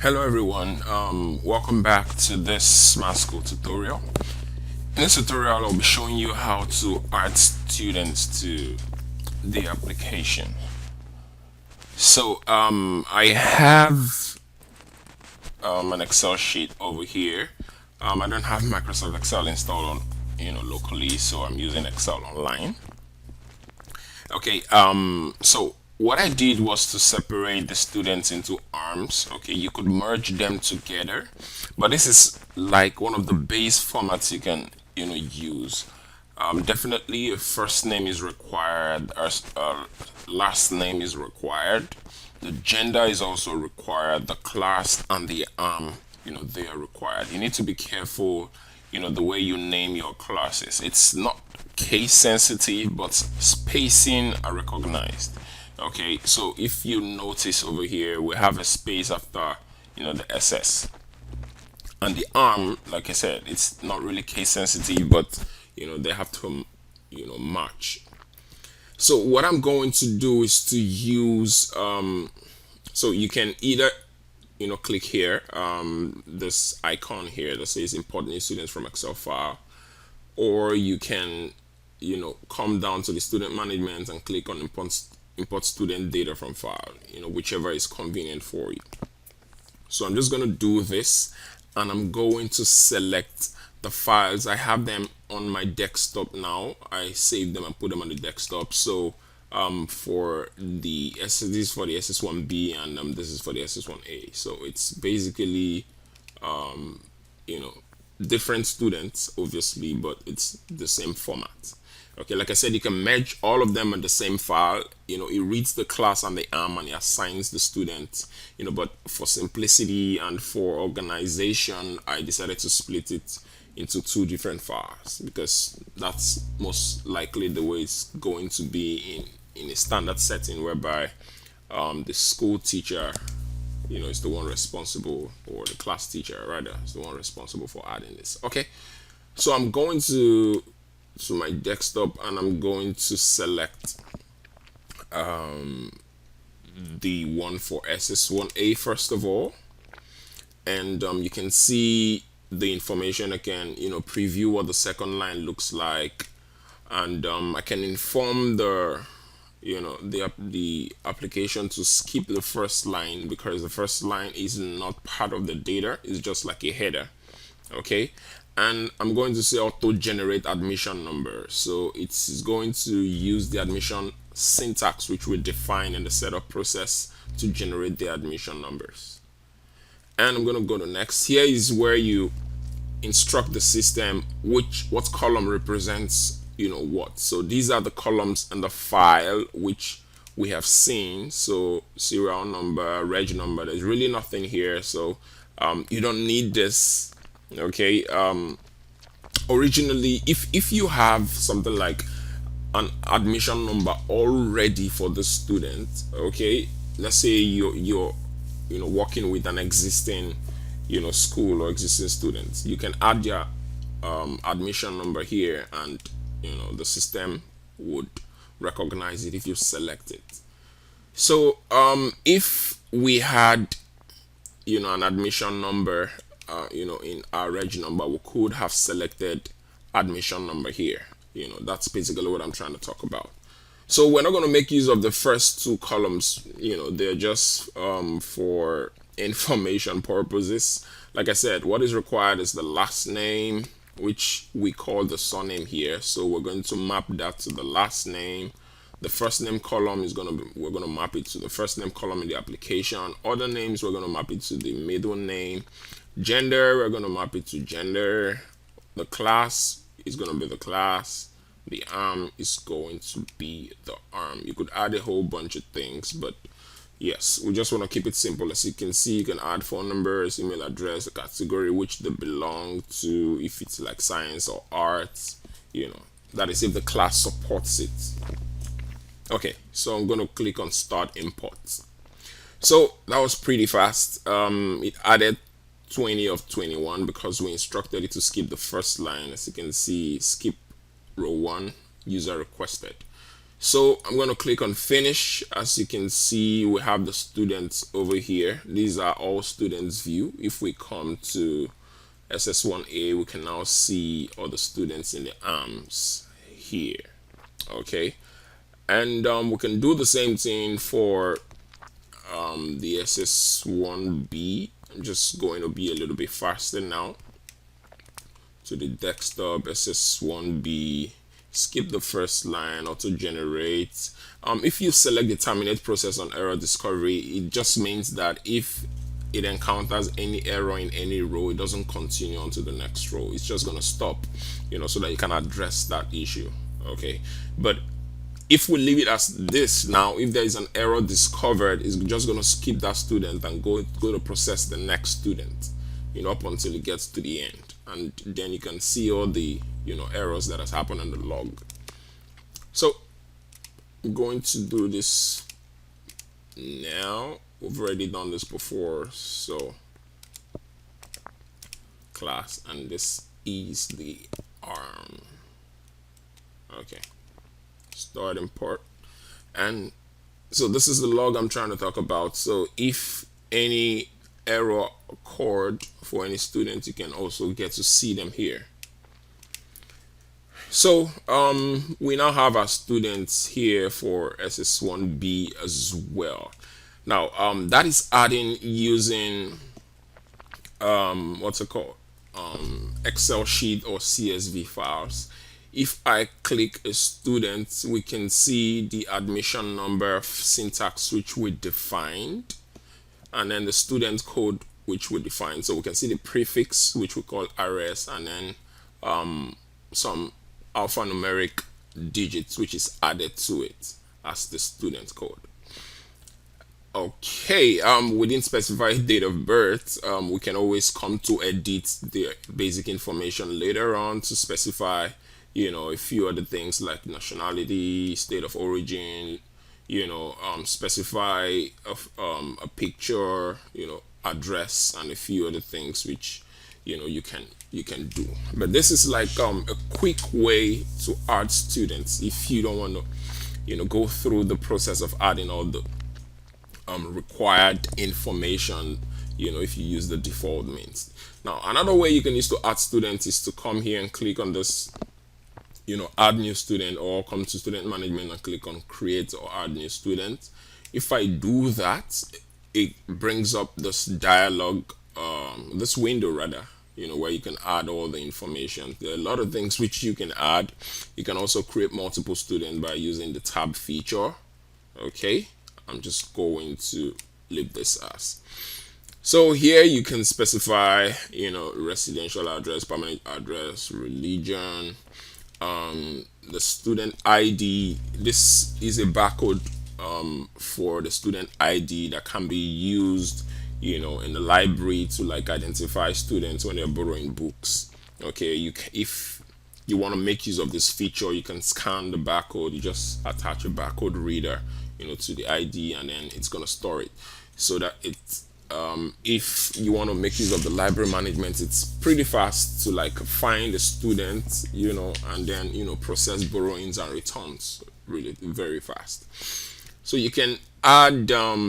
Hello everyone, welcome back to this SmartSkool tutorial. In this tutorial I'll be showing you how to add students to the application. So I have an Excel sheet over here. I don't have Microsoft Excel installed on locally, so I'm using Excel online. Okay, so what I did was to separate the students into arms. Okay, you could merge them together, but this is like one of the base formats you can use. Definitely a first name is required, or last name is required. The gender is also required. The class and the they are required. You need to be careful, the way you name your classes. It's not case sensitive, but spacing are recognized. Okay, so if you notice over here, we have a space after the SS. And the arm, like I said, it's not really case sensitive, but they have to match. So what I'm going to do is to use so you can either click here, this icon here that says import new students from Excel file, or you can come down to the student management and click on import student data from file, whichever is convenient for you. So I'm just going to do this, and I'm going to select the files. I have them on my desktop now. I saved them and put them on the desktop. So for the this is for the SS1B, and this is for the SS1A. So it's basically you know different students obviously, but it's the same format. Okay, like I said, you can merge all of them in the same file. It reads the class and the arm and it assigns the student. But for simplicity and for organization, I decided to split it into two different files because that's most likely the way it's going to be in a standard setting, whereby the school teacher is the one responsible, or the class teacher rather is the one responsible for adding this. Okay, so I'm going to my desktop, and I'm going to select the one for SS1A first of all, and you can see the information. I can preview what the second line looks like, and I can inform the application to skip the first line because the first line is not part of the data. It's just like a header. Okay, and I'm going to say auto generate admission number, so it's going to use the admission syntax which we define in the setup process to generate the admission numbers. And I'm going to go to next. Here is where you instruct the system what column represents what. So these are the columns in the file which we have seen. So serial number, reg number, there's really nothing here, so you don't need this. Okay, originally if you have something like an admission number already for the student, okay, let's say you're working with an existing school or existing students, you can add their admission number here, and the system would recognize it if you select it. So if we had an admission number in our reg number, we could have selected admission number here. That's basically what I'm trying to talk about. So we're not going to make use of the first two columns. They're just for information purposes. Like I said, what is required is the last name, which we call the surname here. So we're going to map that to the last name. The first name column is we're going to map it to the first name column in the application. Other names, we're going to map it to the middle name. Gender, we're going to map it to gender. The class is going to be the class. The arm is going to be the arm. You could add a whole bunch of things, but yes, we just want to keep it simple. As you can see, you can add phone numbers, email address, the category which they belong to, if it's like science or arts, that is if the class supports it. Okay, so I'm going to click on start import. So that was pretty fast. It added 20 of 21 because we instructed it to skip the first line. As you can see, skip row 1, user requested. So I'm going to click on finish. As you can see, we have the students over here. These are all students view. If we come to SS1A, we can now see all the students in the arms here. Okay. And we can do the same thing for the SS1B. I'm just going to be a little bit faster now. To the desktop, SS1B, skip the first line, auto generate. If you select the terminate process on error discovery, it just means that if it encounters any error in any row, it doesn't continue on to the next row. It's just going to stop, so that you can address that issue. Okay. But if we leave it as this now, if there is an error discovered, it's just going to skip that student and go to process the next student, up until it gets to the end. And then you can see all the, errors that has happened in the log. So I'm going to do this now. We've already done this before. So class, and this is the arm. Okay. Start import. And so this is the log I'm trying to talk about. So if any error occurred for any student, you can also get to see them here. So we now have our students here for SS1B as well. Now that is adding using what's it called, Excel sheet or CSV files. If I click a student, we can see the admission number syntax which we defined, and then the student code which we defined. So we can see the prefix which we call RS, and then some alphanumeric digits which is added to it as the student code. Okay, we didn't specify date of birth. We can always come to edit the basic information later on to specify, a few other things like nationality, state of origin, specify a picture, address, and a few other things which you can do. But this is like a quick way to add students if you don't want to go through the process of adding all the required information, if you use the default means. Now another way you can use to add students is to come here and click on this, add new student, or come to student management and click on create or add new student. If I do that, it brings up this dialog, this window rather, where you can add all the information. There are a lot of things which you can add. You can also create multiple students by using the tab feature. Okay, I'm just going to leave this as. So here you can specify, residential address, permanent address, religion, the student ID. This is a barcode for the student ID that can be used, in the library to like identify students when they're borrowing books. Okay, if you want to make use of this feature, you can scan the barcode. You just attach a barcode reader, to the ID, and then it's gonna store it, so that it's if you want to make use of the library management, it's pretty fast to like find a student, and then process borrowings and returns really very fast. So you can add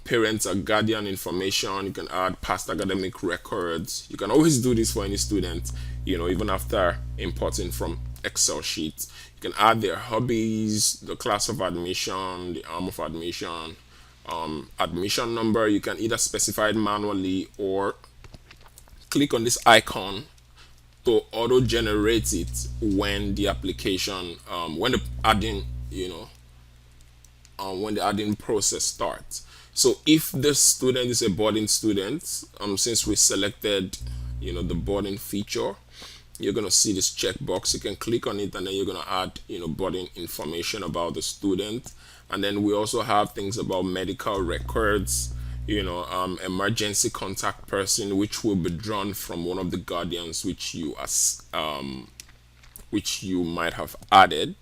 parents or guardian information. You can add past academic records. You can always do this for any student, even after importing from Excel sheets. You can add their hobbies, the class of admission, the arm of admission, admission number. You can either specify it manually or click on this icon to auto generate it when the application, when the adding, when the adding process starts. So if the student is a boarding student, since we selected, the boarding feature, you're gonna see this checkbox. You can click on it, and then you're gonna add, boarding information about the student. And then we also have things about medical records, emergency contact person, which will be drawn from one of the guardians which you might have added.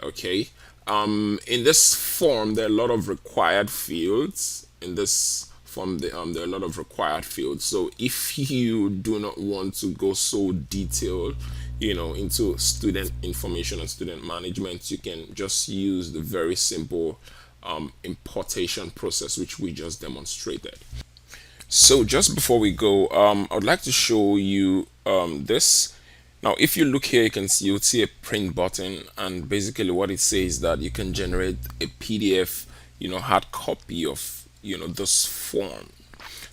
Okay. In this form, there are a lot of required fields in this from there are a lot of required fields. So if you do not want to go so detailed, into student information and student management, you can just use the very simple importation process which we just demonstrated. So just before we go, I would like to show you this. Now, if you look here, you'll see a print button, and basically what it says that you can generate a PDF, hard copy of this form.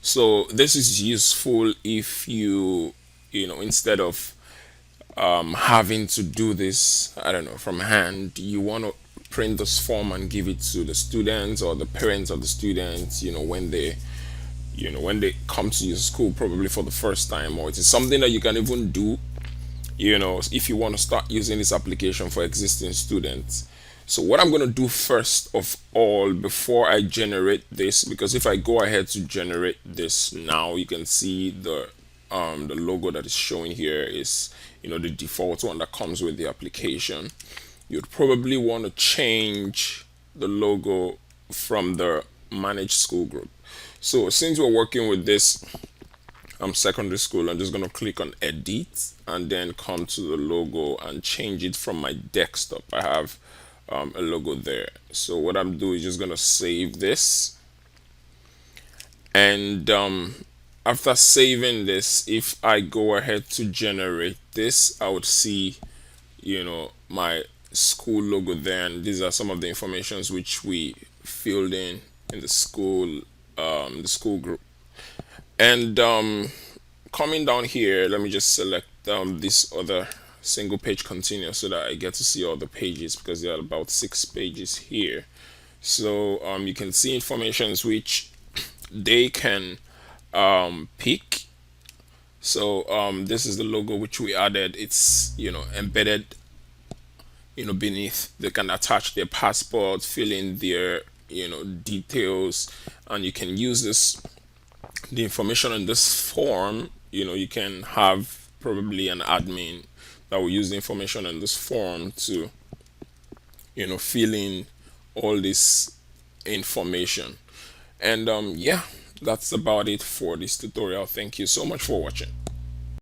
So this is useful if instead of having to do this, I don't know, from hand, you want to print this form and give it to the students or the parents of the students, when they come to your school probably for the first time, or it is something that you can even do, if you want to start using this application for existing students. So what I'm going to do first of all, before I generate this, because if I go ahead to generate this now, you can see the logo that is showing here is the default one that comes with the application. You'd probably want to change the logo from the managed school group. So since we're working with this secondary school, I'm just going to click on edit and then come to the logo and change it from my desktop. I have a logo there. So what I'm doing is just going to save this, and after saving this, if I go ahead to generate this, I would see my school logo there, and these are some of the informations which we filled in the school group. And coming down here, let me just select this other single page continue so that I get to see all the pages, because there are about 6 pages here. So you can see informations which they can pick. So this is the logo which we added. It's embedded beneath. They can attach their passport, fill in their details, and you can use the information in this form. You can have probably an admin that will use the information in this form to fill in all this information. And yeah, that's about it for this tutorial. Thank you so much for watching.